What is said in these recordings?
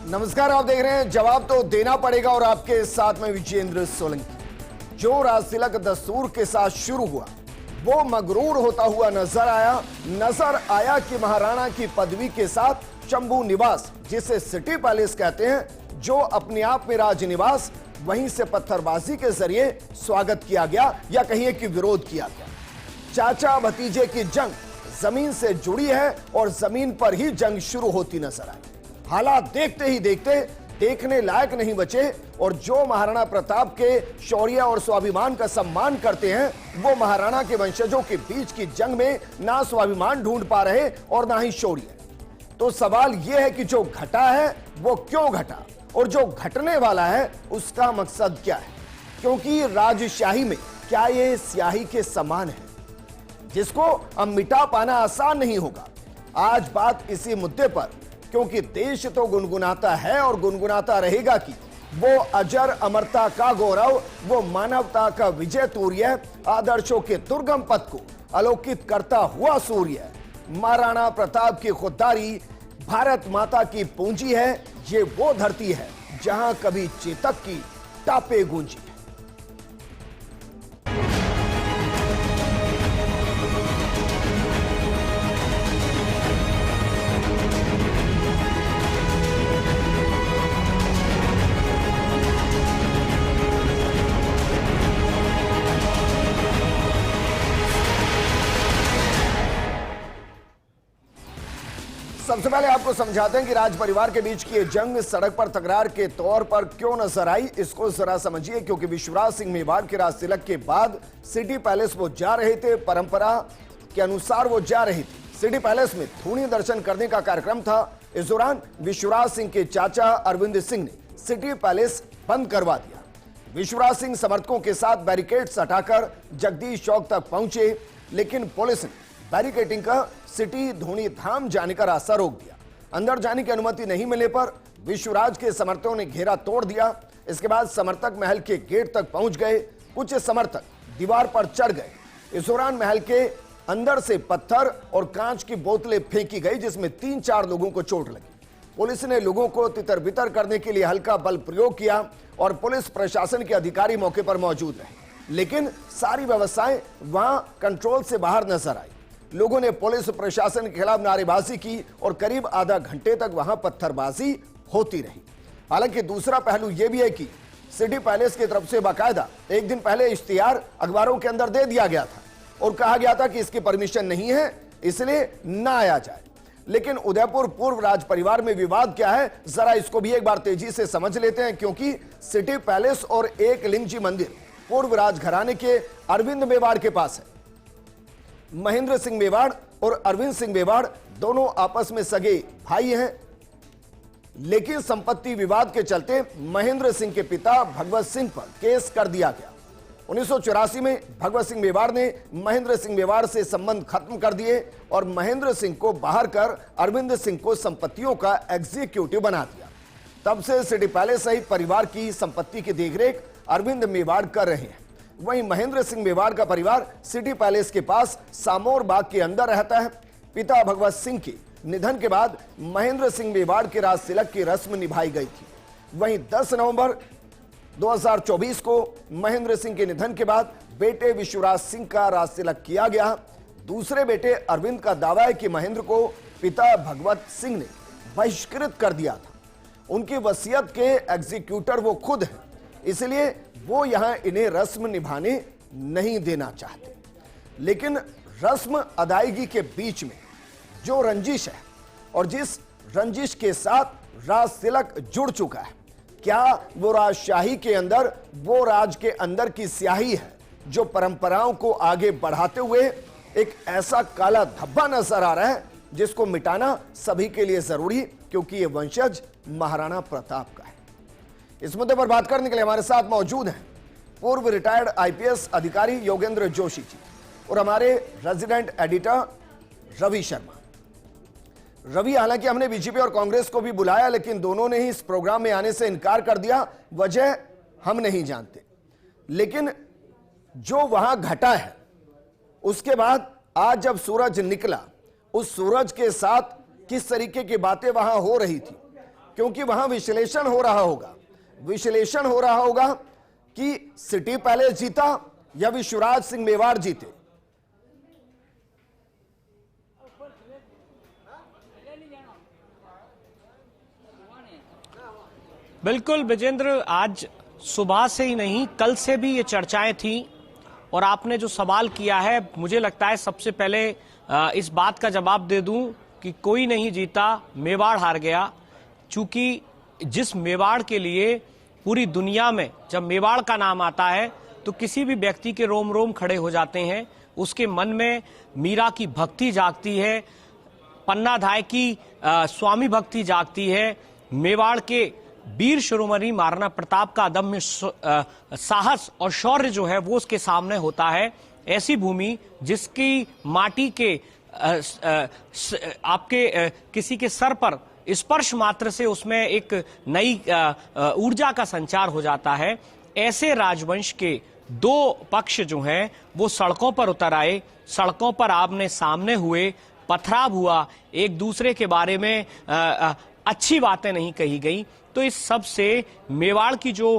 नमस्कार, आप देख रहे हैं जवाब तो देना पड़ेगा और आपके साथ में विजेंद्र सोलंकी। जो राजतिलक दस्तूर के साथ शुरू हुआ वो मगरूर होता हुआ नजर आया कि महाराणा की पदवी के साथ शंभू निवास, जिसे सिटी पैलेस कहते हैं, जो अपने आप में राज निवास, वहीं से पत्थरबाजी के जरिए स्वागत किया गया या कहिए कि विरोध किया गया। चाचा भतीजे की जंग जमीन से जुड़ी है और जमीन पर ही जंग शुरू होती नजर आई। हालात देखते ही देखते देखने लायक नहीं बचे और जो महाराणा प्रताप के शौर्य और स्वाभिमान का सम्मान करते हैं वो महाराणा के वंशजों के बीच की जंग में ना स्वाभिमान ढूंढ पा रहे और ना ही शौर्य। तो सवाल यह है कि जो घटा है वो क्यों घटा और जो घटने वाला है उसका मकसद क्या है, क्योंकि राजशाही में क्या ये स्याही के समान है जिसको अब मिटा पाना आसान नहीं होगा। आज बात इसी मुद्दे पर, क्योंकि देश तो गुनगुनाता है और गुनगुनाता रहेगा कि वो अजर अमरता का गौरव, वो मानवता का विजय तूर्य, आदर्शों के दुर्गम पथ को आलोकित करता हुआ सूर्य, महाराणा प्रताप की खुददारी भारत माता की पूंजी है। ये वो धरती है जहां कभी चेतक की टापे गूंजी। सबसे पहले आपको समझाते हैं कि राज परिवार के बीच की ये जंग सड़क पर तकरार के तौर पर क्यों नजर आई, इसको जरा समझिए। क्योंकि विश्वराज सिंह मेवाड़ के राजतिलक के बाद सिटी पैलेस वो जा रहे थे, परंपरा के अनुसार वो जा रहे थे। सिटी पैलेस में धूनी दर्शन करने का कार्यक्रम था। इस दौरान विश्वराज सिंह के चाचा अरविंद सिंह ने सिटी पैलेस बंद करवा दिया। विश्वराज सिंह समर्थकों के साथ बैरिकेड्स हटाकर जगदीश चौक तक पहुंचे, लेकिन पुलिस ने बैरिकेडिंग का सिटी धोनी धाम जाने का रास्ता रोक दिया। अंदर जाने की अनुमति नहीं मिलने पर विश्वराज के समर्थकों ने घेरा तोड़ दिया। इसके बाद समर्थक महल के गेट तक पहुंच गए। कुछ समर्थक दीवार पर चढ़ गए। इस दौरान महल के अंदर से पत्थर और कांच की बोतलें फेंकी गई, जिसमें 3-4 लोगों को चोट लगी। पुलिस ने लोगों को तितर बितर करने के लिए हल्का बल प्रयोग किया और पुलिस प्रशासन के अधिकारी मौके पर मौजूद रहे, लेकिन सारी व्यवस्थाएं वहां कंट्रोल से बाहर नजर आई। लोगों ने पुलिस प्रशासन के खिलाफ नारेबाजी की और करीब आधा घंटे तक वहां पत्थरबाजी होती रही। हालांकि दूसरा पहलू यह भी है कि सिटी पैलेस की तरफ से बाकायदा एक दिन पहले इश्तिहार अखबारों के अंदर दे दिया गया था और कहा गया था कि इसकी परमिशन नहीं है, इसलिए ना आया जाए। लेकिन उदयपुर पूर्व राज परिवार में विवाद क्या है, जरा इसको भी एक बार तेजी से समझ लेते हैं। क्योंकि सिटी पैलेस और एकलिंग जी मंदिर पूर्व राजघराने के अरविंद मेवाड़ के पास है। महेंद्र सिंह मेवाड़ और अरविंद सिंह मेवाड़ दोनों आपस में सगे भाई हैं, लेकिन संपत्ति विवाद के चलते महेंद्र सिंह के पिता भगवत सिंह पर केस कर दिया गया। 1984 में भगवत सिंह मेवाड़ ने महेंद्र सिंह मेवाड़ से संबंध खत्म कर दिए और महेंद्र सिंह को बाहर कर अरविंद सिंह को संपत्तियों का एग्जीक्यूटिव बना दिया। तब से सिटी पैलेस सहित परिवार की संपत्ति की देखरेख अरविंद मेवाड़ कर रहे हैं। वहीं महेंद्र सिंह मेवाड़ का परिवार सिटी पैलेस के पास सामोर बाग के अंदर रहता है। पिता भगवत सिंह के निधन के बाद महेंद्र सिंह मेवाड़ के राजतिलक की रस्म निभाई गई थी। वहीं 10 नवंबर 2024 को महेंद्र सिंह के निधन के बाद बेटे विश्वराज सिंह का राजतिलक किया गया। दूसरे बेटे अरविंद का दावा है कि महेंद्र को पिता भगवत सिंह ने बहिष्कृत कर दिया था। उनकी वसीयत के एग्जीक्यूटर वो खुद हैं, इसलिए वो यहां इन्हें रस्म निभाने नहीं देना चाहते। लेकिन रस्म अदायगी के बीच में जो रंजिश है और जिस रंजिश के साथ राजतिलक जुड़ चुका है, क्या वो राजशाही के अंदर, वो राज के अंदर की स्याही है जो परंपराओं को आगे बढ़ाते हुए एक ऐसा काला धब्बा नजर आ रहा है जिसको मिटाना सभी के लिए जरूरी, क्योंकि ये वंशज महाराणा प्रताप का है। इस मुद्दे पर बात करने के लिए हमारे साथ मौजूद हैं पूर्व रिटायर्ड आईपीएस अधिकारी योगेंद्र जोशी जी और हमारे रेजिडेंट एडिटर रवि शर्मा। रवि, हालांकि हमने बीजेपी और कांग्रेस को भी बुलाया, लेकिन दोनों ने ही इस प्रोग्राम में आने से इनकार कर दिया। वजह हम नहीं जानते, लेकिन जो वहां घटा है उसके बाद आज जब सूरज निकला, उस सूरज के साथ किस तरीके की बातें वहां हो रही थी, क्योंकि वहां विश्लेषण हो रहा होगा कि सिटी पैलेस जीता या विश्वराज सिंह मेवाड़ जीते। बिल्कुल विजेंद्र, आज सुबह से ही नहीं कल से भी ये चर्चाएं थी और आपने जो सवाल किया है, मुझे लगता है सबसे पहले इस बात का जवाब दे दूं कि कोई नहीं जीता, मेवाड़ हार गया। चूंकि जिस मेवाड़ के लिए पूरी दुनिया में जब मेवाड़ का नाम आता है तो किसी भी व्यक्ति के रोम रोम खड़े हो जाते हैं, उसके मन में मीरा की भक्ति जागती है, पन्ना धाय की स्वामी भक्ति जागती है, मेवाड़ के वीर शिरोमणि महाराणा प्रताप का अदम्य साहस और शौर्य जो है वो उसके सामने होता है। ऐसी भूमि जिसकी माटी के आपके किसी के सर पर स्पर्श मात्र से उसमें एक नई ऊर्जा का संचार हो जाता है, ऐसे राजवंश के दो पक्ष जो हैं वो सड़कों पर उतर आए, सड़कों पर आमने सामने हुए, पथराव हुआ, एक दूसरे के बारे में अच्छी बातें नहीं कही गई। तो इस सब से मेवाड़ की जो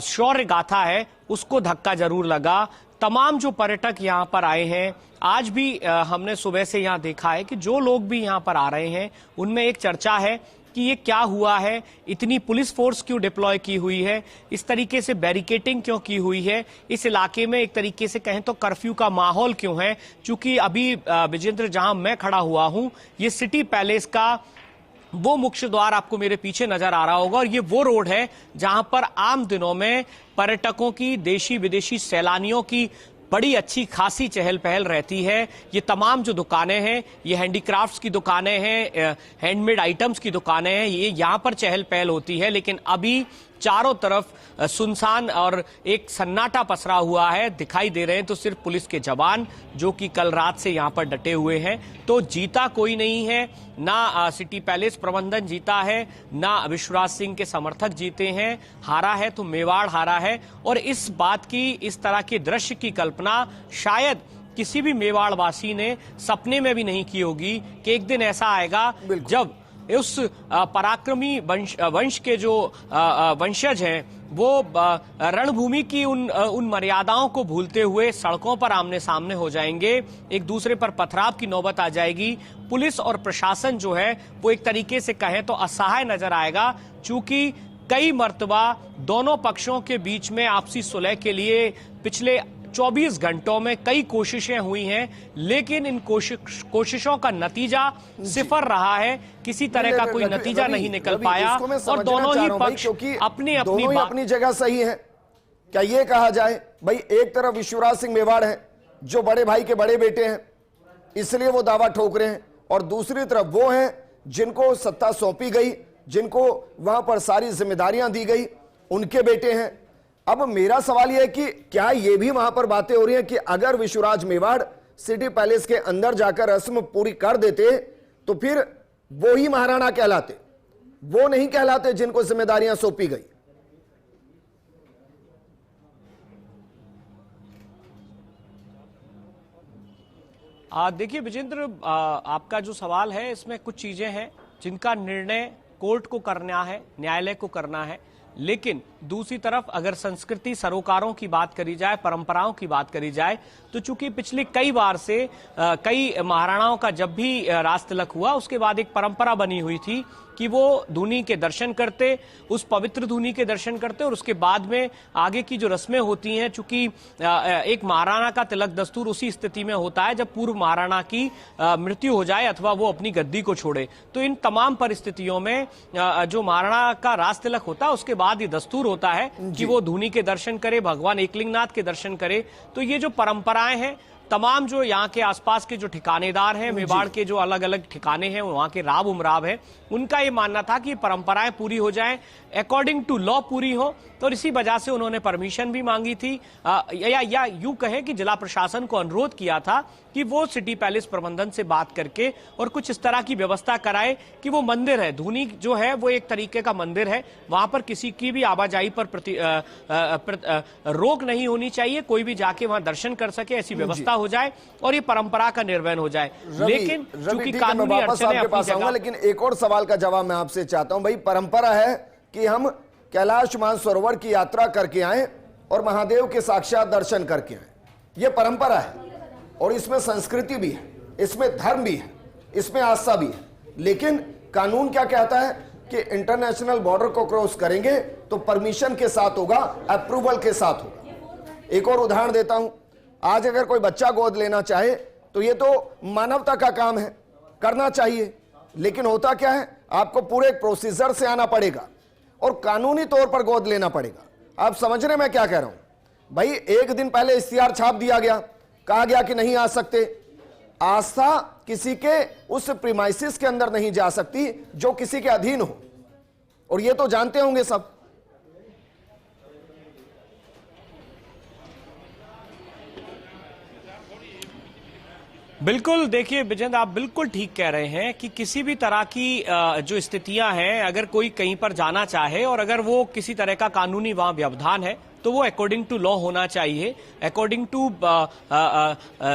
शौर्य गाथा है उसको धक्का जरूर लगा। तमाम जो पर्यटक यहाँ पर आए हैं, आज भी हमने सुबह से यहाँ देखा है कि जो लोग भी यहाँ पर आ रहे हैं उनमें एक चर्चा है कि ये क्या हुआ है, इतनी पुलिस फोर्स क्यों डिप्लॉय की हुई है, इस तरीके से बैरिकेटिंग क्यों की हुई है, इस इलाके में एक तरीके से कहें तो कर्फ्यू का माहौल क्यों है। चूंकि अभी विजेंद्र जहां मैं खड़ा हुआ हूं, ये सिटी पैलेस का वो मुख्य द्वार आपको मेरे पीछे नजर आ रहा होगा और ये वो रोड है जहां पर आम दिनों में पर्यटकों की, देशी विदेशी सैलानियों की बड़ी अच्छी खासी चहल पहल रहती है। ये तमाम जो दुकानें हैं, ये हैंडीक्राफ्ट्स की दुकानें हैं, हैंडमेड आइटम्स की दुकानें हैं, ये यहाँ पर चहल पहल होती है। लेकिन अभी चारों तरफ सुनसान और एक सन्नाटा पसरा हुआ है। दिखाई दे रहे हैं तो सिर्फ पुलिस के जवान जो कि कल रात से यहाँ पर डटे हुए हैं। तो जीता कोई नहीं है, ना सिटी पैलेस प्रबंधन जीता है, ना विश्वराज सिंह के समर्थक जीते हैं। हारा है तो मेवाड़ हारा है। और इस बात की, इस तरह के दृश्य की कल्पना शायद किसी भी मेवाड़ वासी ने सपने में भी नहीं की होगी कि एक दिन ऐसा आएगा जब उस पराक्रमी वंश के जो वंशज हैं वो रणभूमि की उन मर्यादाओं को भूलते हुए सड़कों पर आमने सामने हो जाएंगे, एक दूसरे पर पथराव की नौबत आ जाएगी। पुलिस और प्रशासन जो है वो एक तरीके से कहें तो असहाय नजर आएगा। चूंकि कई मर्तबा दोनों पक्षों के बीच में आपसी सुलह के लिए पिछले 24 घंटों में कई कोशिशें हुई हैं, लेकिन इन कोशिशों का नतीजा सिफर रहा है। किसी तरह का कोई नतीजा नहीं निकल पाया और दोनों ही पक्ष अपनी जगह सही है। क्या ये कहा जाए भाई, एक तरफ विश्वराज सिंह मेवाड़ है जो बड़े भाई के बड़े बेटे हैं इसलिए वो दावा ठोक रहे हैं, और दूसरी तरफ वो हैं जिनको सत्ता सौंपी गई, जिनको वहां पर सारी जिम्मेदारियां दी गई, उनके बेटे हैं। अब मेरा सवाल यह है कि क्या यह भी वहां पर बातें हो रही हैं कि अगर विश्वराज मेवाड़ सिटी पैलेस के अंदर जाकर रस्म पूरी कर देते तो फिर वो ही महाराणा कहलाते, वो नहीं कहलाते जिनको जिम्मेदारियां सौंपी गई। देखिए विजेंद्र, आपका जो सवाल है इसमें कुछ चीजें हैं जिनका निर्णय कोर्ट को करना है, न्यायालय को करना है। लेकिन दूसरी तरफ अगर संस्कृति सरोकारों की बात करी जाए, परंपराओं की बात करी जाए, तो चूंकि पिछले कई बार से कई महाराणाओं का जब भी राज तिलक हुआ उसके बाद एक परंपरा बनी हुई थी कि वो धूनी के दर्शन करते, उस पवित्र धूनी के दर्शन करते और उसके बाद में आगे की जो रस्में होती हैं, चूंकि एक महाराणा का तिलक दस्तूर उसी स्थिति में होता है जब पूर्व महाराणा की मृत्यु हो जाए अथवा वो अपनी गद्दी को छोड़े। तो इन तमाम परिस्थितियों में जो महाराणा का राज तिलक होता है उसके बाद ये दस्तूर होता है कि वो धूनी के दर्शन करे, भगवान एकलिंगनाथ के दर्शन करे। तो ये जो परंपराएं हैं, तमाम जो यहाँ के आसपास के जो ठिकानेदार हैं, मेवाड़ के जो अलग अलग ठिकाने हैं, वहां के राव उमराव हैं, उनका ये मानना था कि परंपराएं पूरी हो जाएं, अकॉर्डिंग टू लॉ पूरी हो। तो इसी वजह से उन्होंने परमिशन भी मांगी थी, या यूं कहे कि जिला प्रशासन को अनुरोध किया था कि वो सिटी पैलेस प्रबंधन से बात करके और कुछ इस तरह की व्यवस्था कराए कि वो मंदिर है, धूनी जो है वो एक तरीके का मंदिर है, वहां पर किसी की भी आवाजाही पर रोक नहीं होनी चाहिए, कोई भी जाके वहां दर्शन कर सके, ऐसी व्यवस्था हो जाए और ये परंपरा का निर्वहन हो जाए। लेकिन चूंकि ठीक है, कानूनी मैं वापस अड़चनें आपके अपनी पास आऊंगा, जगह। लेकिन एक और सवाल का जवाब मैं आपसे चाहता हूं। भाई, परंपरा है कि हम कैलाश मानसरोवर की यात्रा करके आए और महादेव के साक्षात दर्शन करके आए, यह परंपरा है और इसमें संस्कृति भी है, इसमें धर्म भी है, इसमें आस्था भी है। लेकिन कानून क्या कहता है कि इंटरनेशनल बॉर्डर को क्रॉस करेंगे तो परमिशन के साथ होगा, अप्रूवल के साथ होगा। एक और उदाहरण देता हूं, आज अगर कोई बच्चा गोद लेना चाहे तो ये तो मानवता का काम है, करना चाहिए, लेकिन होता क्या है, आपको पूरे एक प्रोसीजर से आना पड़ेगा और कानूनी तौर पर गोद लेना पड़ेगा। आप समझ रहे मैं क्या कह रहा हूं? भाई, एक दिन पहले इश्तिहार छाप दिया गया, कहा गया कि नहीं आ सकते। आस्था किसी के उस प्रीमाइसिस के अंदर नहीं जा सकती जो किसी के अधीन हो, और ये तो जानते होंगे सब। बिल्कुल, देखिए विजेंद्र, आप बिल्कुल ठीक कह रहे हैं कि किसी भी तरह की जो स्थितियां हैं, अगर कोई कहीं पर जाना चाहे और अगर वो किसी तरह का कानूनी वहां व्यवधान है तो वो अकॉर्डिंग टू लॉ होना चाहिए, अकॉर्डिंग टू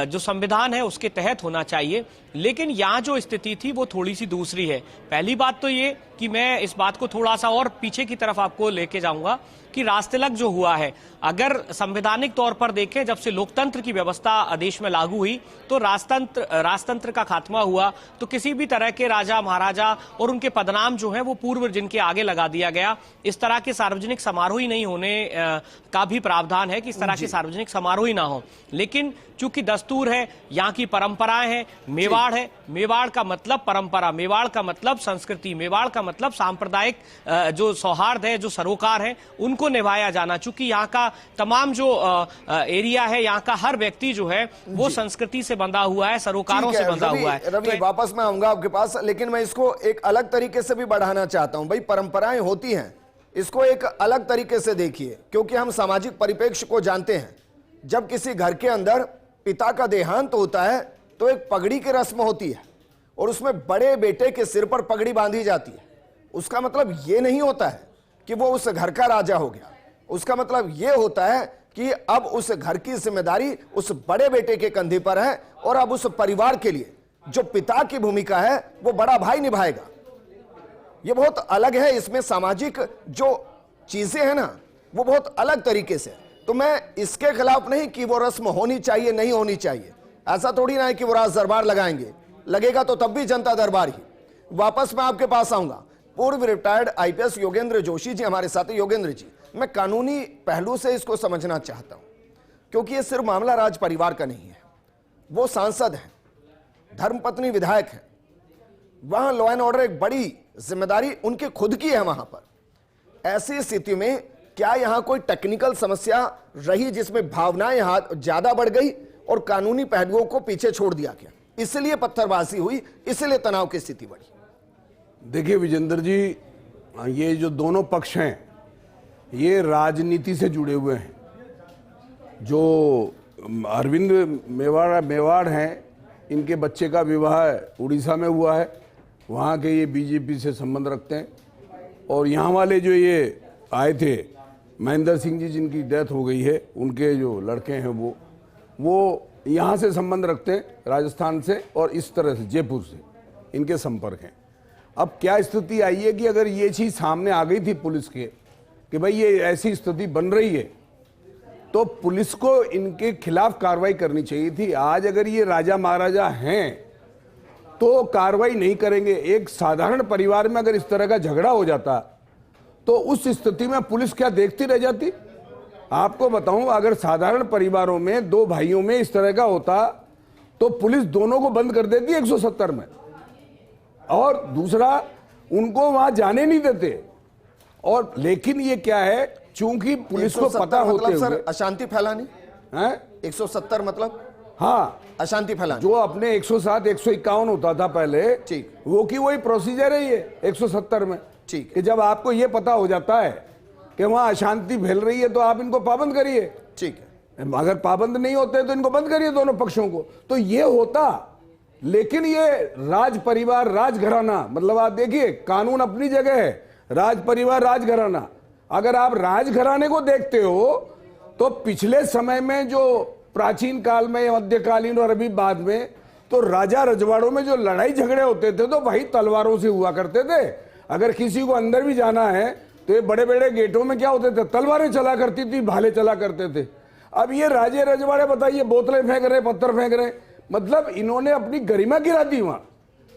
जो संविधान है उसके तहत होना चाहिए। लेकिन यहाँ जो स्थिति थी वो थोड़ी सी दूसरी है। पहली बात तो ये कि मैं इस बात को थोड़ा सा और पीछे की तरफ आपको लेके जाऊंगा कि राजतिलक जो हुआ है, अगर संवैधानिक तौर पर देखें, जब से लोकतंत्र की व्यवस्था देश में लागू हुई तो राजतंत्र का खात्मा हुआ, तो किसी भी तरह के राजा महाराजा और उनके पदनाम जो हैं वो पूर्व जिनके आगे लगा दिया गया। इस तरह के सार्वजनिक समारोह ही नहीं होने का भी प्रावधान है कि इस तरह के सार्वजनिक समारोह ही ना हो। लेकिन चूंकि दस्तूर है, यहाँ की परंपराएं हैं, मेवाड़ है, मेवाड़ का मतलब परंपरा, मेवाड़ का मतलब संस्कृति, मेवाड़ का मतलब सांप्रदायिक जो सौहार्द है, जो सरोकार है, उनको निभाया जाना। चूंकि यहाँ का तमाम जो एरिया है, यहाँ का हर व्यक्ति जो है वो संस्कृति से बंधा हुआ है, सरोकारों से बंधा हुआ है। रवि, वापस मैं आऊंगा आपके पास, लेकिन मैं इसको एक अलग तरीके से भी बढ़ाना चाहता हूं। भाई, परंपराएं होती हैं, इसको एक अलग तरीके से देखिए, क्योंकि हम सामाजिक परिप्रेक्ष्य को जानते हैं। जब किसी घर के अंदर पिता का देहांत होता है तो एक पगड़ी की रस्म होती है और उसमें बड़े बेटे के सिर पर पगड़ी बांधी जाती है। उसका मतलब यह नहीं होता है कि वो उस घर का राजा हो गया, उसका मतलब यह होता है कि अब उस घर की जिम्मेदारी उस बड़े बेटे के कंधे पर है और अब उस परिवार के लिए जो पिता की भूमिका है वो बड़ा भाई निभाएगा। ये बहुत अलग है, इसमें सामाजिक जो चीजें हैं ना वो बहुत अलग तरीके से। तो मैं इसके खिलाफ नहीं कि वो रस्म होनी चाहिए नहीं होनी चाहिए, ऐसा थोड़ी ना है कि वो राज दरबार लगाएंगे, लगेगा तो तब भी जनता दरबार ही। वापस मैं आपके पास आऊंगा, पूर्व रिटायर्ड आईपीएस योगेंद्र जोशी जी हमारे साथ हैं। योगेंद्र जी, मैं कानूनी पहलू से इसको समझना चाहता हूं, क्योंकि ये सिर्फ मामला राज परिवार का नहीं है। वो सांसद हैं, धर्मपत्नी विधायक हैं, वहां लॉ एंड ऑर्डर एक बड़ी जिम्मेदारी उनकी खुद की है वहां पर। ऐसी स्थिति में क्या यहां कोई टेक्निकल समस्या रही जिसमें भावनाएं हाथ ज्यादा बढ़ गई और कानूनी पहलुओं को पीछे छोड़ दिया गया, इसलिए पत्थरबाजी हुई, इसलिए तनाव की स्थिति बढ़ी? देखिए विजेंद्र जी, ये जो दोनों पक्ष हैं ये राजनीति से जुड़े हुए हैं। जो अरविंद मेवाड़ हैं, इनके बच्चे का विवाह उड़ीसा में हुआ है, वहाँ के ये बीजेपी से संबंध रखते हैं। और यहाँ वाले जो ये आए थे महेंद्र सिंह जी, जिनकी डेथ हो गई है, उनके जो लड़के हैं वो यहाँ से संबंध रखते हैं, राजस्थान से, और इस तरह से जयपुर से इनके संपर्क हैं। अब क्या स्थिति आई है कि अगर ये चीज़ सामने आ गई थी पुलिस के कि भाई ये ऐसी स्थिति बन रही है, तो पुलिस को इनके खिलाफ कार्रवाई करनी चाहिए थी। आज अगर ये राजा महाराजा हैं तो कार्रवाई नहीं करेंगे। एक साधारण परिवार में अगर इस तरह का झगड़ा हो जाता तो उस स्थिति में पुलिस क्या देखती रह जाती? आपको बताऊं, अगर साधारण परिवारों में दो भाइयों में इस तरह का होता तो पुलिस दोनों को बंद कर देती 170 में, और दूसरा उनको वहां जाने नहीं देते। और लेकिन ये क्या है, चूंकि पुलिस को पता होते हुए अशांति फैलानी है। 170 मतलब हाँ, अशांति फैलानी। जो अपने 107 151 होता था पहले, ठीक, वो की वही प्रोसीजर है ये 170 में। ठीक, कि जब आपको ये पता हो जाता है कि वहां अशांति फैल रही है तो आप इनको पाबंद करिए। ठीक है, अगर पाबंद नहीं होते तो इनको बंद करिए दोनों पक्षों को, तो ये होता। लेकिन ये राज परिवार राजघराना, मतलब आप देखिए कानून अपनी जगह है, राज परिवार राजघराना। अगर आप राजघराने को देखते हो तो पिछले समय में जो प्राचीन काल में, मध्यकालीन और अभी बाद में, तो राजा रजवाड़ों में जो लड़ाई झगड़े होते थे तो भाई तलवारों से हुआ करते थे। अगर किसी को अंदर भी जाना है तो ये बड़े बड़े गेटों में क्या होते थे, तलवारें चला करती थी, भाले चला करते थे। अब ये राजे रजवाड़े बताइए बोतलें फेंक रहे, पत्थर फेंक रहे, मतलब इन्होंने अपनी गरिमा गिरा दी वहां।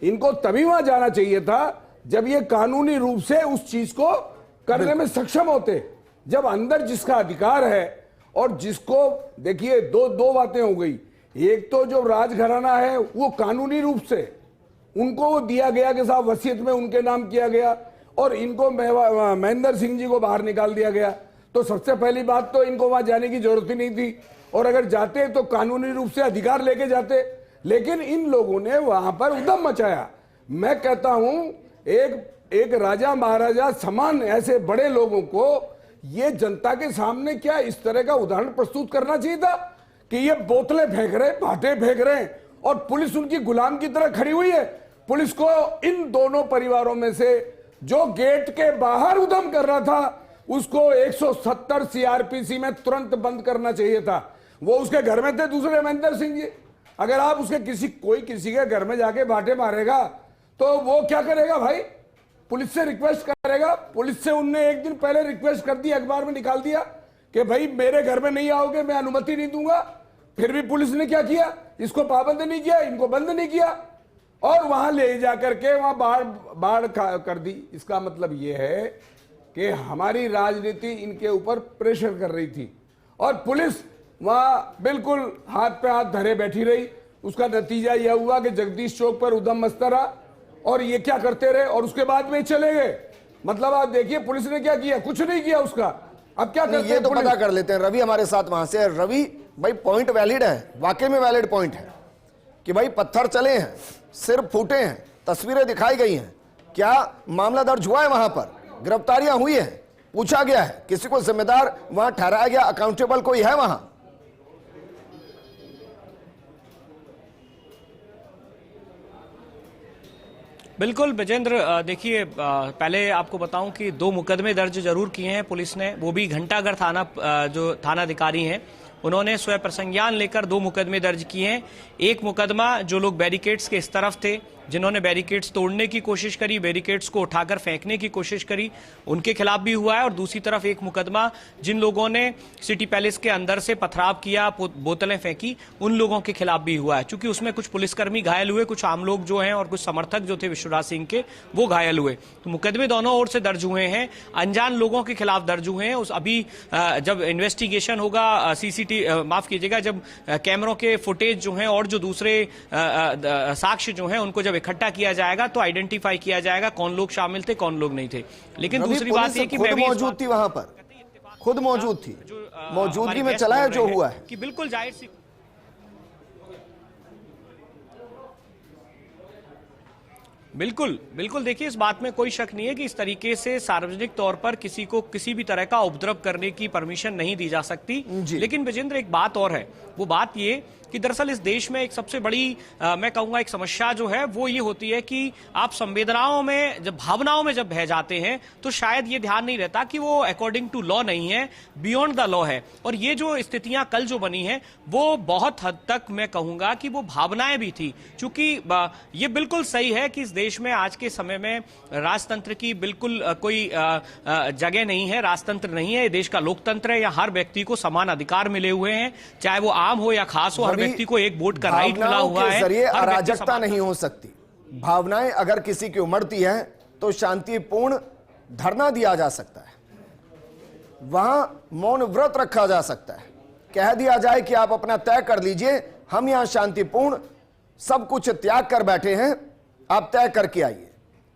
इनको तभी वहां जाना चाहिए था जब ये कानूनी रूप से उस चीज को करने में सक्षम होते। जब अंदर जिसका अधिकार है और जिसको, देखिए दो बातें हो गई। एक तो जो राजघराना है वो कानूनी रूप से उनको वो दिया गया कि साहब वसीयत में उनके नाम किया गया, और इनको महेंद्र सिंह जी को बाहर निकाल दिया गया। तो सबसे पहली बात तो इनको वहां जाने की जरूरत ही नहीं थी, और अगर जाते तो कानूनी रूप से अधिकार लेके जाते। लेकिन इन लोगों ने वहां पर उद्यम मचाया। मैं कहता हूं एक राजा महाराजा समान ऐसे बड़े लोगों को ये जनता के सामने क्या इस तरह का उदाहरण प्रस्तुत करना चाहिए था कि ये बोतलें फेंक रहे, भाटे फेंक रहे हैं और पुलिस उनकी गुलाम की तरह खड़ी हुई है। पुलिस को इन दोनों परिवारों में से जो गेट के बाहर उद्यम कर रहा था उसको 170 सीआरपीसी में तुरंत बंद करना चाहिए था। वो उसके घर में थे दूसरे महेंद्र सिंह जी। अगर आप उसके कोई किसी के घर में जाके बाटे मारेगा तो वो क्या करेगा भाई, पुलिस से रिक्वेस्ट करेगा। पुलिस से उनने एक दिन पहले रिक्वेस्ट कर दी, अखबार में निकाल दिया कि भाई मेरे घर में नहीं आओगे, मैं अनुमति नहीं दूंगा। फिर भी पुलिस ने क्या किया, इसको पाबंद नहीं किया, इनको बंद नहीं किया, और वहां ले जाकर के वहां बाढ़ कर दी। इसका मतलब यह है कि हमारी राजनीति इनके ऊपर प्रेशर कर रही थी और पुलिस वहां बिल्कुल हाथ पे हाथ धरे बैठी रही। उसका नतीजा यह हुआ कि जगदीश चौक पर उद्यम मचता रहा और ये क्या करते रहे और उसके बाद में चले गए। मतलब आप देखिए पुलिस ने क्या किया, कुछ नहीं किया उसका। अब क्या करते ये तो पता कर लेते हैं। रवि हमारे साथ वहां से। रवि भाई पॉइंट वैलिड है, वाकई में वैलिड पॉइंट है कि भाई पत्थर चले हैं, सिर फूटे हैं, तस्वीरें दिखाई गई हैं। क्या मामला दर्ज हुआ है, वहां पर गिरफ्तारियां हुई है, पूछा गया है, किसी को जिम्मेदार वहां ठहराया गया, अकाउंटेबल कोई है वहां? बिल्कुल विजेंद्र, देखिए पहले आपको बताऊं कि 2 मुकदमे दर्ज जरूर किए हैं पुलिस ने, वो भी घंटाघर थाना जो थानाधिकारी हैं उन्होंने स्वयं प्रसंज्ञान लेकर 2 मुकदमे दर्ज किए हैं। एक मुकदमा जो लोग बैरिकेड्स के इस तरफ थे, जिन्होंने बैरिकेड्स तोड़ने की कोशिश करी, बैरिकेड्स को उठाकर फेंकने की कोशिश करी, उनके खिलाफ भी हुआ है। और दूसरी तरफ एक मुकदमा जिन लोगों ने सिटी पैलेस के अंदर से पथराव किया, बोतलें फेंकी, उन लोगों के खिलाफ भी हुआ है। क्योंकि उसमें कुछ पुलिसकर्मी घायल हुए, कुछ आम लोग जो हैं और कुछ समर्थक जो थे विश्वराज सिंह के वो घायल हुए। तो मुकदमे दोनों ओर से दर्ज हुए हैं, अनजान लोगों के खिलाफ दर्ज हुए हैं। अभी जब इन्वेस्टिगेशन होगा, माफ कीजिएगा, जब कैमरों के फुटेज जो हैं और जो दूसरे साक्ष्य जो हैं उनको जब इकट्ठा किया जाएगा तो आइडेंटिफाई किया जाएगा कौन लोग शामिल थे, कौन लोग नहीं थे। लेकिन दूसरी बात यह कि मैं भी मौजूद थी वहां पर, खुद मौजूद थी, मौजूदगी में चला है जो हुआ है कि बिल्कुल जाहिर सी बिल्कुल बिल्कुल। देखिए इस बात में कोई शक नहीं है कि इस तरीके से सार्वजनिक तौर पर किसी को किसी भी तरह का उपद्रव करने की परमिशन नहीं दी जा सकती। लेकिन विजेंद्र एक बात और है, वो बात ये कि दरअसल इस देश में एक सबसे बड़ी मैं कहूंगा एक समस्या जो है वो ये होती है कि आप संवेदनाओं में, जब भावनाओं में जब बह जाते हैं तो शायद ये ध्यान नहीं रहता कि वो अकॉर्डिंग टू लॉ नहीं है, बियॉन्ड द लॉ है। और ये जो स्थितियां कल जो बनी है वो बहुत हद तक मैं कहूंगा कि वो भावनाएं भी थी। चूंकि ये बिल्कुल सही है कि इस देश में आज के समय में राजतंत्र की बिल्कुल कोई जगह नहीं है, राजतंत्र नहीं है, देश का लोकतंत्र है। या हर व्यक्ति को समान अधिकार मिले हुए हैं, चाहे वो आम हो या खास हो, हर व्यक्ति को एक वोट का राइट मिला हुआ है। जरिए अराजकता नहीं हो सकती। भावनाएं अगर किसी की उमड़ती है तो शांतिपूर्ण धरना दिया जा सकता है, वहां मौन व्रत रखा जा सकता है, कह दिया जाए कि आप अपना तय कर लीजिए, हम यहां शांतिपूर्ण सब कुछ त्याग कर बैठे हैं, आप तय करके आइए।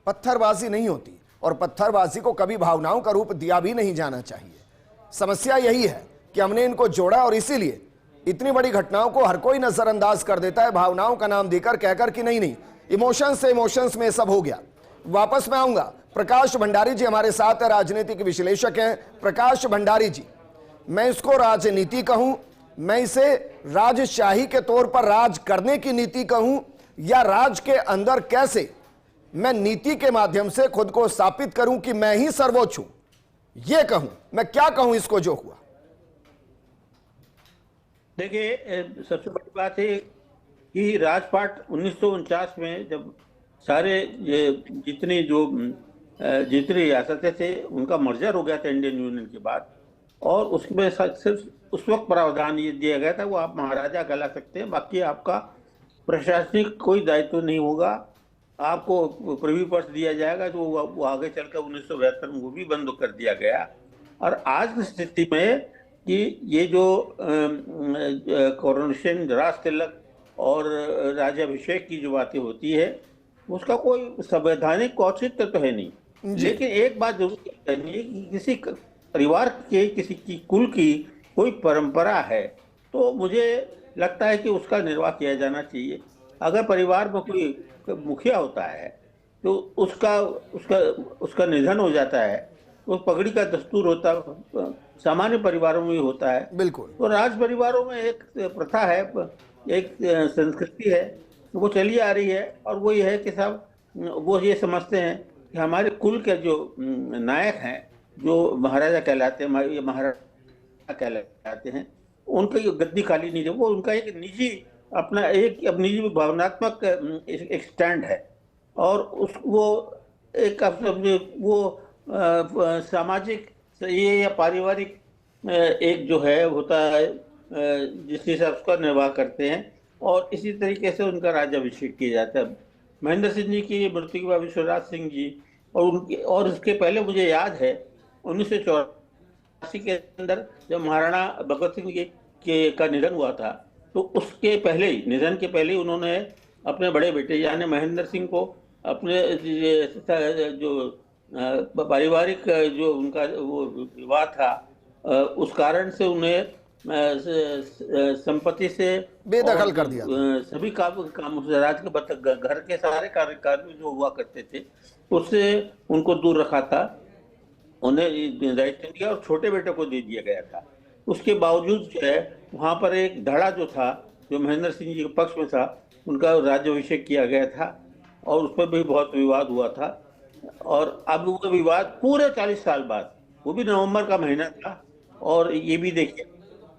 पत्थरबाजी नहीं होती और पत्थरबाजी को कभी भावनाओं का रूप दिया भी नहीं जाना चाहिए। समस्या यही है कि हमने इनको जोड़ा और इसीलिए इतनी बड़ी घटनाओं को हर कोई नजरअंदाज कर देता है, भावनाओं का नाम देकर, कहकर कि नहीं इमोशंस से इमोशंस में सब हो गया। वापस मैं आऊंगा, प्रकाश भंडारी जी हमारे साथ राजनीतिक विश्लेषक हैं। प्रकाश भंडारी जी, मैं इसको राजनीति कहूं, मैं इसे राजशाही के तौर पर राज करने की नीति कहूं, या राज के अंदर कैसे मैं नीति के माध्यम से खुद को स्थापित करूं कि मैं ही सर्वोच्च हूं, यह कहूं, मैं क्या कहूं इसको जो हुआ? देखिए, सबसे बड़ी बात है कि राजपाट 1949 में जब सारे जितनी जितनी रियासतें थे उनका मर्जर हो गया था इंडियन यूनियन के बाद, और उसमें सिर्फ उस वक्त प्रावधान ये दिया गया था वो आप महाराजा कहला सकते हैं, बाकी आपका प्रशासनिक कोई दायित्व नहीं होगा। आपको प्रिवी पर्स दिया जाएगा जो वो आगे चलकर 1972 में वो भी बंद कर दिया गया। और आज की स्थिति में कि ये जो कोरोनेशन, राज तिलक और राज्याभिषेक की जो बातें होती है उसका कोई संवैधानिक औचित्य तो है नहीं, लेकिन एक बात जरूर करनी है कि किसी परिवार के, किसी की कुल की कोई परंपरा है तो मुझे लगता है कि उसका निर्वाह किया जाना चाहिए। अगर परिवार में कोई मुखिया होता है तो उसका उसका उसका निधन हो जाता है, तो पगड़ी का दस्तूर होता है, सामान्य परिवारों में भी होता है। बिल्कुल। तो राज परिवारों में एक प्रथा है, एक संस्कृति है, वो चली आ रही है, और वो ये है कि साहब वो ये समझते हैं कि हमारे कुल के जो नायक हैं, जो महाराजा कहलाते हैं, ये महाराजा कहलाते हैं, उनका ये गद्दी खाली नहीं है, वो उनका एक निजी अपना एक निजी भावनात्मक एक स्टैंड है, और उस वो एक वो सामाजिक ये या पारिवारिक एक जो है होता है जिस हिसाब से उसका निर्वाह करते हैं, और इसी तरीके से उनका राज्याभिषेक किया जाता है। महेंद्र सिंह जी की मृत्यु के बाद विश्वराज सिंह जी और इसके पहले मुझे याद है 1984 के अंदर जब महाराणा भगत सिंह का निधन हुआ था, तो उसके पहले ही, निधन के पहले ही उन्होंने अपने बड़े बेटे यानी महेंद्र सिंह को अपने जो पारिवारिक जो उनका वो विवाद था उस कारण से उन्हें संपत्ति से बेदखल कर दिया, सभी काम राज के घर के सारे कार्य जो हुआ करते थे उससे उनको दूर रखा था, उन्हें दायित्व दिया और छोटे बेटे को दे दिया गया था। उसके बावजूद जो है वहां पर एक धड़ा जो था, जो महेंद्र सिंह जी के पक्ष में था, उनका राज्याभिषेक किया गया था और उस पर भी बहुत विवाद हुआ था। और अब वो विवाद पूरे 40 साल बाद, वो भी नवंबर का महीना था, और ये भी देखिए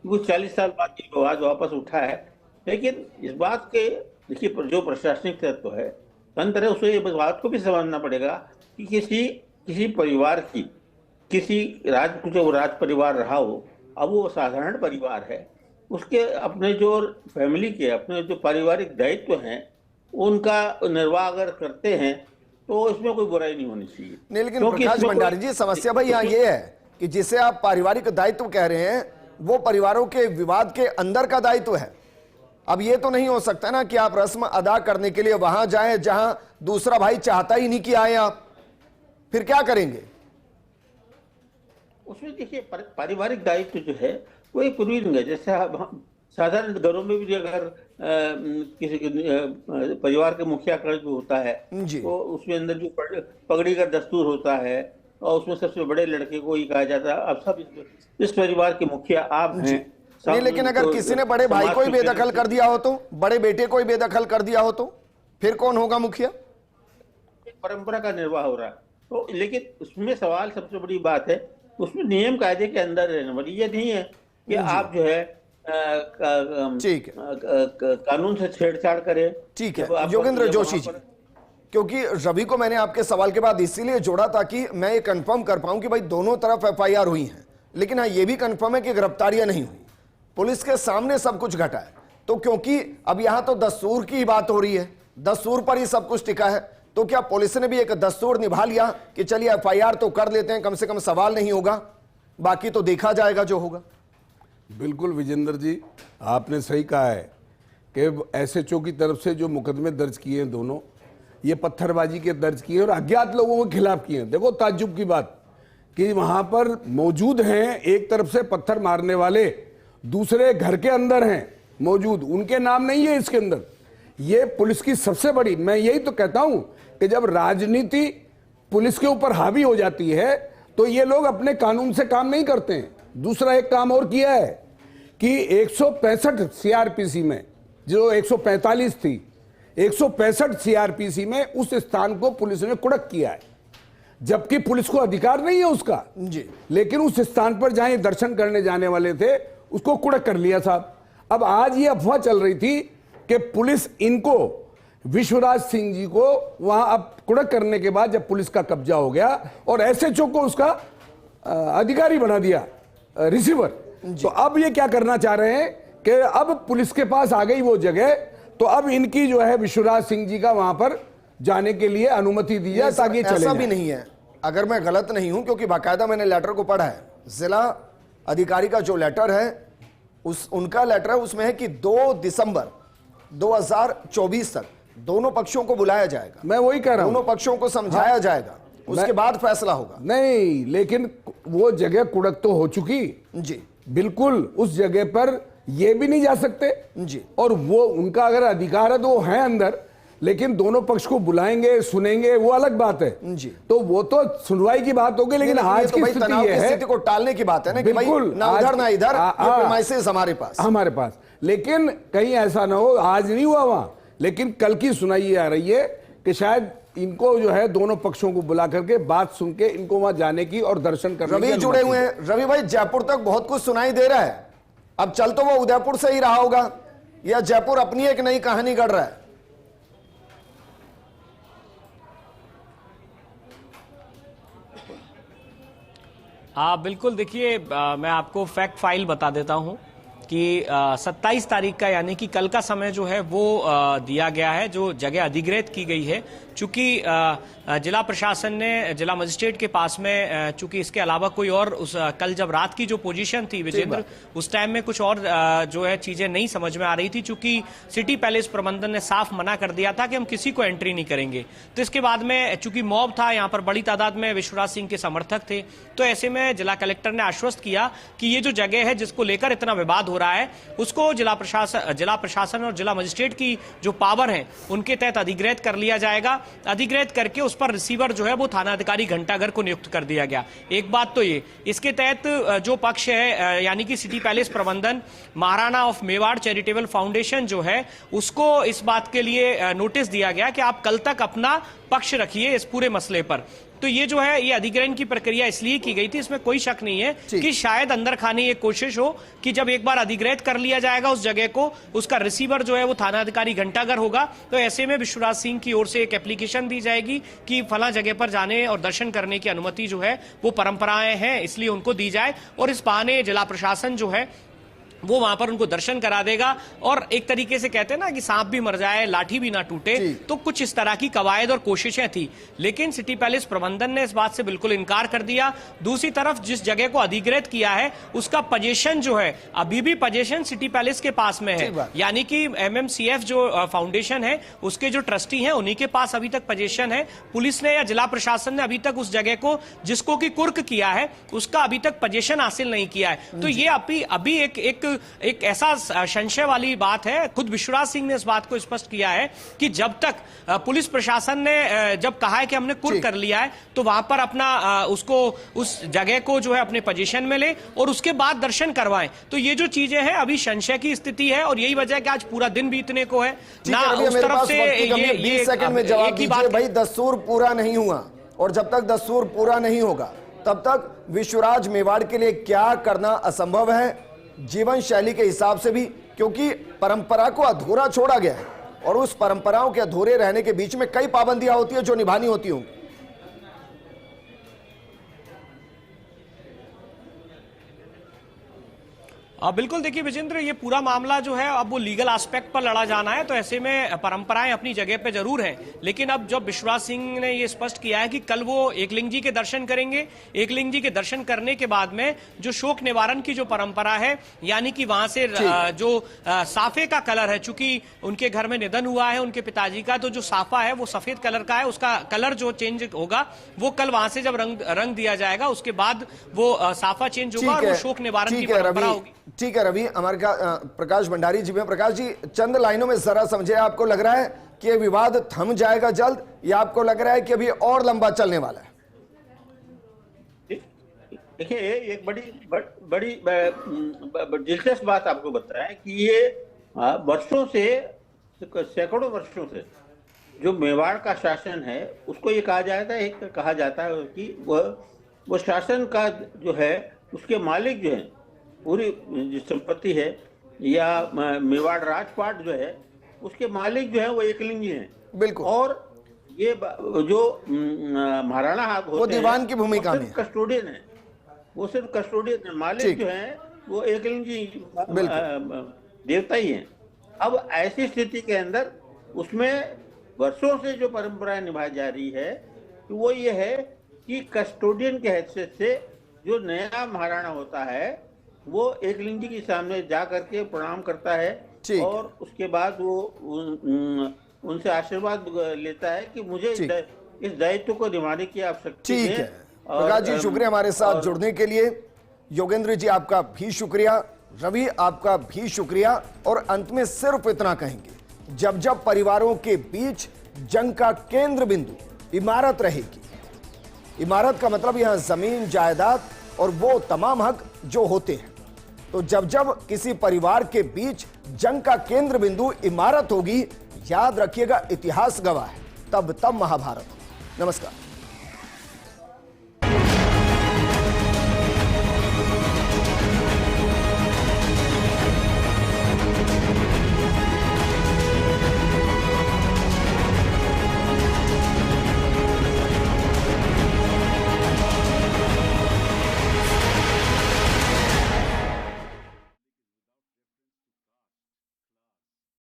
वो 40 साल बाद ये विवाद वापस उठा है। लेकिन इस बात के देखिए जो प्रशासनिक तत्व है तंत्र है, उसे इस बात को भी समझना पड़ेगा कि किसी परिवार की किसी राज परिवार रहा हो, अब वो साधारण परिवार है, उसके अपने जो फैमिली के अपने जो पारिवारिक दायित्व हैं उनका निर्वाह अगर करते हैं तो इसमें कोई बुराई नहीं होनी चाहिए। नहीं, लेकिन प्रकाश भंडारी जी, समस्या भाई यहाँ ये है कि जिसे आप पारिवारिक दायित्व कह रहे हैं वो परिवारों के विवाद के अंदर का दायित्व है। अब ये तो नहीं हो सकता ना कि आप रस्म अदा करने के लिए वहां जाएं जहां दूसरा भाई चाहता ही नहीं कि आए आप, फिर क्या करेंगे? उसमें देखिए पारिवारिक दायित्व जो है वो एक पूर्वी है। जैसे साधारण घरों में भी अगर किसी परिवार के मुखिया का जो होता है तो उसमें अंदर जो पगड़ी का दस्तूर होता है और उसमें सबसे बड़े लड़के को ही कहा जाता है अब सब इस परिवार के मुखिया आप हैं। नहीं, लेकिन अगर किसी ने बड़े भाई को ही बेदखल कर दिया हो, तो बड़े बेटे को ही बेदखल कर दिया हो, तो फिर कौन होगा मुखिया? परंपरा का निर्वाह हो रहा है। तो लेकिन उसमें सवाल सबसे बड़ी बात है, उसमें नियम कायदे के अंदर रहने वाली ये नहीं है कि आप जो है कानून से छेड़छाड़ करें। ठीक है योगेंद्र जोशी जी, क्योंकि रवि को मैंने आपके सवाल के बाद इसीलिए जोड़ा ताकि मैं ये कंफर्म कर पाऊं कि भाई दोनों तरफ एफआईआर हुई हैं, लेकिन हाँ ये भी कंफर्म है कि गिरफ्तारियां नहीं हुई, पुलिस के सामने सब कुछ घटा है। तो क्योंकि अब यहां तो दस्तूर की बात हो रही है, दस्तूर पर ही सब कुछ टिका है, तो क्या पुलिस ने भी एक दस्तूर निभा लिया कि चलिए एफआईआर तो कर लेते हैं, कम से कम सवाल नहीं होगा, बाकी तो देखा जाएगा जो होगा? बिल्कुल विजेंद्र जी, आपने सही कहा है कि एसएचओ की तरफ से जो मुकदमे दर्ज किए हैं दोनों, ये पत्थरबाजी के दर्ज किए और अज्ञात लोगों के खिलाफ किए हैं। देखो ताज्जुब की बात कि वहां पर मौजूद हैं, एक तरफ से पत्थर मारने वाले दूसरे घर के अंदर हैं मौजूद, उनके नाम नहीं है इसके अंदर। ये पुलिस की सबसे बड़ी, मैं यही तो कहता हूं कि जब राजनीति पुलिस के ऊपर हावी हो जाती है तो ये लोग अपने कानून से काम नहीं करते हैं। दूसरा एक काम और किया है कि 165 सीआरपीसी में जो 145 थी, 165 सीआरपीसी में उस स्थान को पुलिस ने कुड़क किया है, जबकि पुलिस को अधिकार नहीं है उसका जी, लेकिन उस स्थान पर जहां दर्शन करने जाने वाले थे उसको कुड़क कर लिया साहब। अब आज ये अफवाह चल रही थी कि पुलिस इनको, विश्वराज सिंह जी को वहां अब कुड़क करने के बाद जब पुलिस का कब्जा हो गया और एसएचओ को उसका अधिकारी बना दिया, रिसीवर, तो अब ये क्या करना चाह रहे हैं कि अब पुलिस के पास आ गई वो जगह, तो अब इनकी जो है विश्वराज सिंह जी का वहां पर जाने के लिए अनुमति दी जाए ताकि चले ऐसा जाए। भी नहीं है, अगर मैं गलत नहीं हूं, क्योंकि बाकायदा मैंने लेटर को पढ़ा है, जिला अधिकारी का जो लेटर है उनका लेटर है, उसमें है कि 2 दिसंबर 2024 तक दोनों पक्षों को बुलाया जाएगा। मैं वही कह रहा हूं, दोनों पक्षों को समझाया जाएगा, उसके बाद फैसला होगा। नहीं, लेकिन वो जगह कुड़क तो हो चुकी जी, बिल्कुल, उस जगह पर ये भी नहीं जा सकते जी, और वो उनका अगर अधिकार है तो वो है अंदर, लेकिन दोनों पक्ष को बुलाएंगे, सुनेंगे, वो अलग बात है जी। तो वो तो सुनवाई की बात होगी, लेकिन आज की स्थिति ये है, स्थिति को टालने की बात है ना, कि भाई बिल्कुल, ना उधर ना इधर, ये प्रीमाइसेस हमारे पास। लेकिन कहीं ऐसा ना हो, आज नहीं हुआ वहां, लेकिन कल की सुनाई आ रही है कि शायद इनको जो है दोनों पक्षों को बुला करके बात सुन के इनको वहां जाने की और दर्शन करने की रवि जुड़े हुए हैं। रवि भाई, जयपुर तक बहुत कुछ सुनाई दे रहा है, अब चल तो वो उदयपुर से ही रहा होगा, या जयपुर अपनी एक नई कहानी गढ़ रहा है? हाँ बिल्कुल, देखिए मैं आपको फैक्ट फाइल बता देता हूं कि 27 तारीख का, यानी कि कल का समय जो है वो दिया गया है, जो जगह अधिग्रहित की गई है। चूंकि जिला प्रशासन ने जिला मजिस्ट्रेट के पास में, चूंकि इसके अलावा कोई और कल जब रात की जो पोजीशन थी विजेंद्र, उस टाइम में कुछ और जो है चीजें नहीं समझ में आ रही थी, चूंकि सिटी पैलेस प्रबंधन ने साफ मना कर दिया था कि हम किसी को एंट्री नहीं करेंगे। तो इसके बाद में चूंकि मॉब था, यहाँ पर बड़ी तादाद में विश्वराज सिंह के समर्थक थे, तो ऐसे में जिला कलेक्टर ने आश्वस्त किया कि ये जो जगह है जिसको लेकर इतना विवाद हो रहा है, उसको जिला प्रशासन और जिला मजिस्ट्रेट की जो पावर है उनके तहत अधिग्रहित कर लिया जाएगा। अधिग्रहित करके उस पर रिसीवर जो है वो थाना अधिकारी घंटाघर को नियुक्त कर दिया गया। एक बात तो ये, इसके तहत जो पक्ष है, यानी कि सिटी पैलेस प्रबंधन, Maharana of Mewar charitable foundation जो है, उसको इस बात के लिए नोटिस दिया गया कि आप कल तक अपना पक्ष रखिए इस पूरे मसले पर। तो ये जो है, ये अधिग्रहण की प्रक्रिया इसलिए की गई थी, इसमें कोई शक नहीं है कि शायद अंदर खाने ये कोशिश हो कि जब एक बार अधिग्रहित कर लिया जाएगा उस जगह को, उसका रिसीवर जो है वो थाना अधिकारी घंटाघर होगा, तो ऐसे में विश्वराज सिंह की ओर से एक एप्लीकेशन दी जाएगी कि फला जगह पर जाने और दर्शन करने की अनुमति जो है वो परंपराएं हैं इसलिए उनको दी जाए, और इस बहाने जिला प्रशासन जो है वो वहां पर उनको दर्शन करा देगा। और एक तरीके से कहते हैं ना कि सांप भी मर जाए लाठी भी ना टूटे, तो कुछ इस तरह की कवायद और कोशिशें थी, लेकिन सिटी पैलेस प्रबंधन ने इस बात से बिल्कुल इनकार कर दिया। दूसरी तरफ जिस जगह को अधिग्रहित किया है उसका पोजीशन जो है, अभी भी पोजीशन सिटी पैलेस के पास में है, यानी कि एमएमसीएफ जो फाउंडेशन है उसके जो ट्रस्टी हैं उन्हीं के पास अभी तक पोजीशन है। पुलिस ने या जिला प्रशासन ने अभी तक उस जगह को, जिसको कि कुर्क किया है, उसका अभी तक पोजीशन हासिल नहीं किया है। तो ये अभी एक ऐसा संशय वाली बात है। खुद विश्वराज सिंह ने इस बात को स्पष्ट किया है कि जब तक पुलिस प्रशासन ने जब कहा है कि हमने कुर्क कर लिया है, तो वहां पर अपना उसको, उस जगह को जो है अपने पोजीशन में ले और उसके बाद दर्शन करवाएं। तो ये जो चीजें हैं अभी संशय की स्थिति है, और यही वजह है कि आज पूरा दिन बीतने को है ना उस तरफ से। ये 20 सेकंड में जवाब दीजिए भाई, दस्तूर पूरा नहीं हुआ, और जब तक दस्तूर पूरा नहीं होगा तब तक विश्वराज मेवाड़ के लिए क्या करना असंभव है, जीवन शैली के हिसाब से भी, क्योंकि परंपरा को अधूरा छोड़ा गया है और उस परंपराओं के अधूरे रहने के बीच में कई पाबंदियां होती है जो निभानी होती होंगी। बिल्कुल, देखिए विजेंद्र, ये पूरा मामला जो है अब वो लीगल एस्पेक्ट पर लड़ा जाना है, तो ऐसे में परंपराएं अपनी जगह पे जरूर हैं, लेकिन अब जब विश्वराज सिंह ने ये स्पष्ट किया है कि कल वो एकलिंग जी के दर्शन करेंगे, एकलिंग जी के दर्शन करने के बाद में जो शोक निवारण की जो परंपरा है, यानी कि वहां से जो साफे का कलर है, चूंकि उनके घर में निधन हुआ है उनके पिताजी का, तो जो साफा है वो सफेद कलर का है, उसका कलर जो चेंज होगा वो कल वहां से जब रंग दिया जाएगा उसके बाद वो साफा चेंज होगा और वो शोक निवारण की परंपरा होगी। ठीक है रवि, हमारे प्रकाश भंडारी जी में। प्रकाश जी, चंद लाइनों में जरा समझे, आपको लग रहा है कि ये विवाद थम जाएगा जल्द, या आपको लग रहा है कि अभी और लंबा चलने वाला है? देखिए, एक बड़ी दिलचस्प बात आपको बताएं कि ये वर्षों से, सैकड़ों वर्षों से जो मेवाड़ का शासन है उसको ये कहा जाता है कि वो शासन का जो है उसके मालिक जो है, पूरी जो संपत्ति है या मेवाड़ राजपाट जो है उसके मालिक जो है वो एकलिंगी हैं। बिल्कुल। और ये जो महाराणा होते वो दीवान की भूमिका में कस्टोडियन है, वो सिर्फ कस्टोडियन है, मालिक जो है वो एकलिंगी देवता ही हैं। अब ऐसी स्थिति के अंदर उसमें वर्षों से जो परंपरा निभाई जा रही है वो ये है कि कस्टोडियन के हैसियत से जो नया महाराणा होता है वो एकलिंगी के सामने जा करके प्रणाम करता है और उसके बाद वो उनसे आशीर्वाद लेता है कि मुझे इस दायित्व को निभाने की आवश्यकता है। ठीक है प्रकाश जी, शुक्रिया हमारे साथ जुड़ने के लिए। योगेंद्र जी आपका भी शुक्रिया, रवि आपका भी शुक्रिया। और अंत में सिर्फ इतना कहेंगे, जब जब परिवारों के बीच जंग का केंद्र बिंदु इमारत रहेगी, इमारत का मतलब यहां जमीन जायदाद और वो तमाम हक जो होते हैं, तो जब जब किसी परिवार के बीच जंग का केंद्र बिंदु इमारत होगी, याद रखिएगा इतिहास गवाह है, तब महाभारत। नमस्कार।